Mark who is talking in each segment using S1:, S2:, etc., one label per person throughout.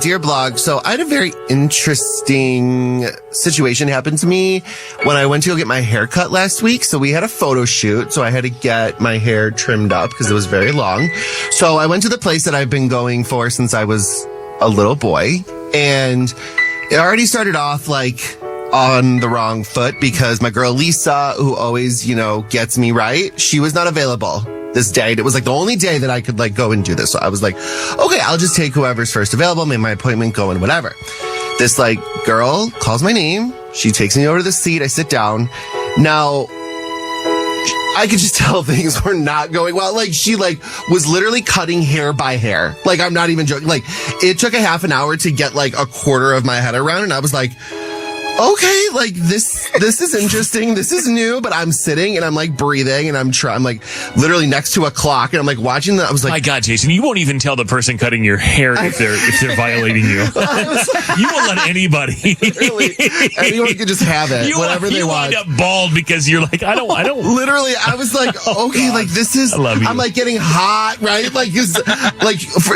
S1: Dear Blog. So I had a very interesting situation happen to me when I went to go get my hair cut last week. So we had a photo shoot. So I had to get my hair trimmed up because it was very long. So I went to the place that I've been going for since I was a little boy. And it already started off like on the wrong foot because my girl Lisa, who always, gets me right, she was not available this day. It was like the only day that I could like go and do this. So I was like, okay, I'll just take whoever's first available, make my appointment, go and whatever. This like girl calls my name. She takes me over to the seat. I sit down. Now, I could just tell things were not going well. Like she was literally cutting hair by hair. Like I'm not even joking. Like it took a half an hour to get like a quarter of my head around. And I was like, okay, like this is interesting. This is new, but I'm sitting and I'm like breathing and I'm like literally next to a clock and I'm like watching that. I was like,
S2: my God, Jason, you won't even tell the person cutting your hair if they're violating you. You won't let anybody.
S1: Literally, anyone can just have it, whatever they want.
S2: You wind up bald because you're like, I don't.
S1: Literally, I was like, okay, like this is.
S2: I love you.
S1: I'm like getting hot, right? Like,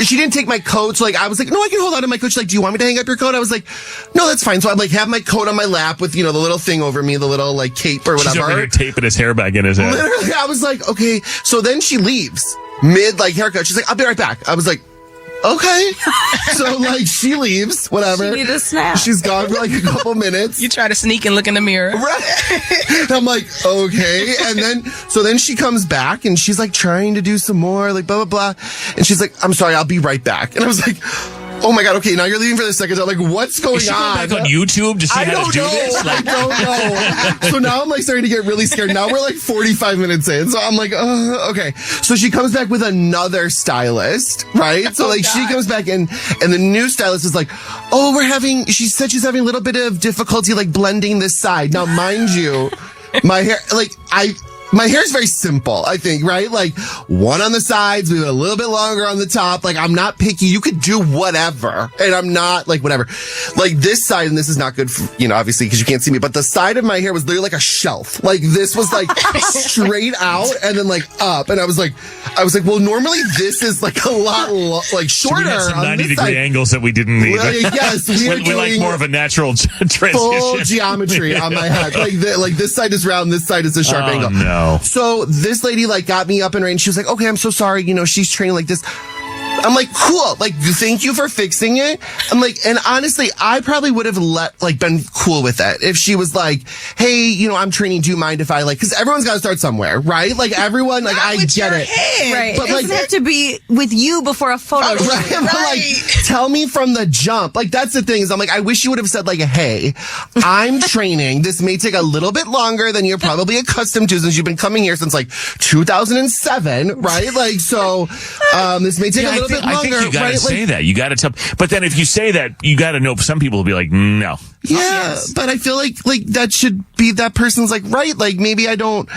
S1: she didn't take my coat, so like I was like, no, I can hold on to my coat. She's like, do you want me to hang up your coat? I was like, no, that's fine. So I'm like, have my coat on my lap with, the little thing over me, the little like cape or whatever.
S2: She's over here taping his hair back in his head.
S1: Literally, I was like, okay. So then she leaves mid like haircut. She's like, I'll be right back. I was like, okay. So like she leaves, whatever.
S3: She need a snack.
S1: She's gone for like a couple minutes.
S4: You try to sneak and look in the mirror.
S1: Right. I'm like, okay. And then she comes back and she's like trying to do some more, like blah, blah, blah. And she's like, I'm sorry, I'll be right back. And I was like, oh my God, okay, now you're leaving for the second time. Like, what's going on?
S2: Is she going back on YouTube to see how to do this?
S1: I don't know. So now I'm like starting to get really scared. Now we're like 45 minutes in. So I'm like, okay. So she comes back with another stylist, right? So like she comes back and the new stylist is like, she said she's having a little bit of difficulty like blending this side. Now, mind you, my hair, my hair is very simple, I think, right? Like one on the sides, maybe a little bit longer on the top. Like I'm not picky. You could do whatever. And I'm not like whatever. Like this side, and this is not good for, obviously because you can't see me, but the side of my hair was literally like a shelf. Like this was like straight out and then like up. And I was like, well, normally this is like a lot like shorter.
S2: So we had some 90-degree angles that we didn't need.
S1: Yes,
S2: we like more of a natural transition.
S1: Full geometry on my head. Like this side is round, this side is a sharp angle.
S2: No.
S1: So this lady like got me up and running. She was like, okay, I'm so sorry. She's training like this. I'm like, cool. Like, thank you for fixing it. I'm like, and honestly, I probably would have been cool with that if she was like, hey, I'm training. Do you mind if I cause everyone's got to start somewhere, right? Like everyone, like I get it.
S3: Right.
S1: But
S3: it doesn't have to be with you before a photo shoot.
S1: Right. But like, tell me from the jump. Like that's the thing is I'm like, I wish you would have said like, hey, I'm training. This may take a little bit longer than you're probably accustomed to since you've been coming here since like 2007, right? Like, so, this may take a little bit longer.
S2: I think you gotta
S1: right?
S2: say that. You gotta tell. But then if you say that, you gotta know some people will be like, no.
S1: Yeah, but I feel like that should be that person's like, right? Like maybe I don't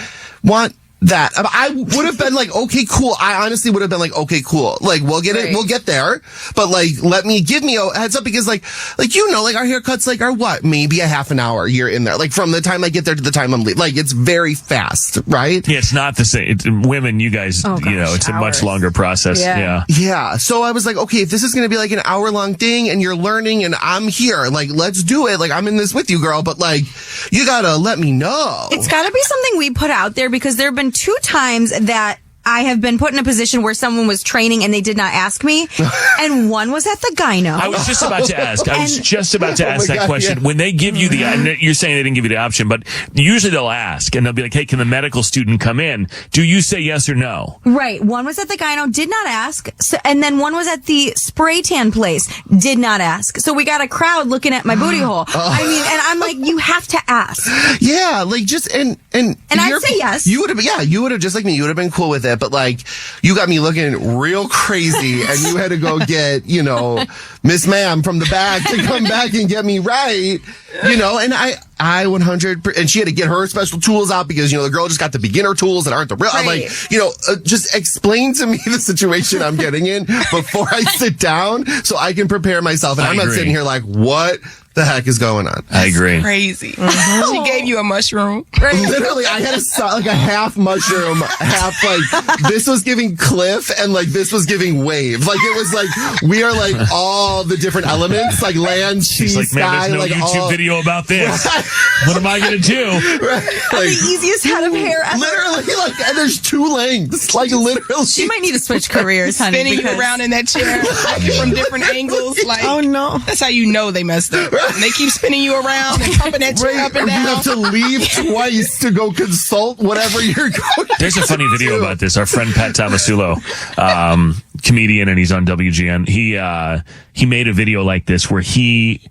S1: want that. I would have been like, okay, cool. I honestly would have been like, okay, cool. Like we'll get it. We'll get there. But like, give me a heads up because like our haircuts like are what? Maybe a half an hour you're in there. Like from the time I get there to the time I'm leaving. Like it's very fast, right?
S2: Yeah, it's not the same. Women, you guys, it's a much longer process. Yeah.
S1: Yeah. So I was like, okay, if this is going to be like an hour long thing and you're learning and I'm here, like let's do it. Like I'm in this with you, girl. But like, you gotta let me know.
S3: It's gotta be something we put out there because there have been 2 times that I have been put in a position where someone was training and they did not ask me. And one was at the gyno.
S2: I was just about to ask. That question. Yeah. When they give you you're saying they didn't give you the option, but usually they'll ask and they'll be like, hey, can the medical student come in? Do you say yes or no?
S3: Right. One was at the gyno, did not ask. And then one was at the spray tan place, did not ask. So we got a crowd looking at my booty hole. I mean, and I'm like, you have to ask.
S1: Yeah. Like just, and
S3: I'd say yes.
S1: You would have just like me, you would have been cool with it. But like, you got me looking real crazy and you had to go get, Miss Ma'am from the back to come back and get me right, and I 100%, and she had to get her special tools out because, the girl just got the beginner tools that aren't the real. I'm like, just explain to me the situation I'm getting in before I sit down so I can prepare myself. And I'm not sitting here like, what the heck is going on?
S2: I agree.
S4: Crazy. She gave you a mushroom.
S1: Literally, I had a half mushroom, half this was giving cliff and this was giving wave. It was we are all the different elements, land, sea,
S2: She's
S1: sky.
S2: Man, there's no YouTube video about this. What am I going to do?
S3: The easiest head of hair ever.
S1: Literally, and there's two lengths. Literally.
S3: She might need to switch careers, honey.
S4: Spinning you around in that chair from different angles.
S3: Oh, no.
S4: That's how you know they messed up. And they keep spinning you around and pumping that chair up and down.
S1: You have to leave twice to go consult whatever you're going.
S2: There's a funny video about this. Our friend Pat Tomasulo, comedian, and he's on WGN. He made a video like this where he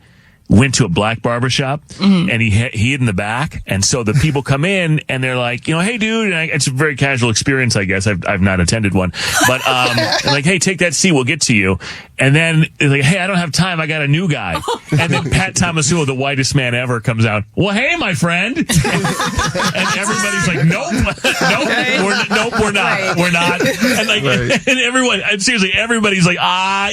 S2: went to a black barbershop and he hid in the back. And so the people come in and they're like, hey dude, and it's a very casual experience, I guess. I've not attended one, but, they're like, hey, take that seat. We'll get to you. And then they're like, hey, I don't have time. I got a new guy. And then Pat Tomasulo, the whitest man ever, comes out. Well, hey, my friend. And everybody's like, nope, we're not. Right. We're not. And and everyone, seriously, everybody's like, I'll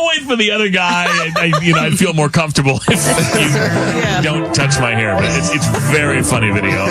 S2: wait for the other guy. I'd feel more comfortable if you don't touch my hair. But it's very funny video.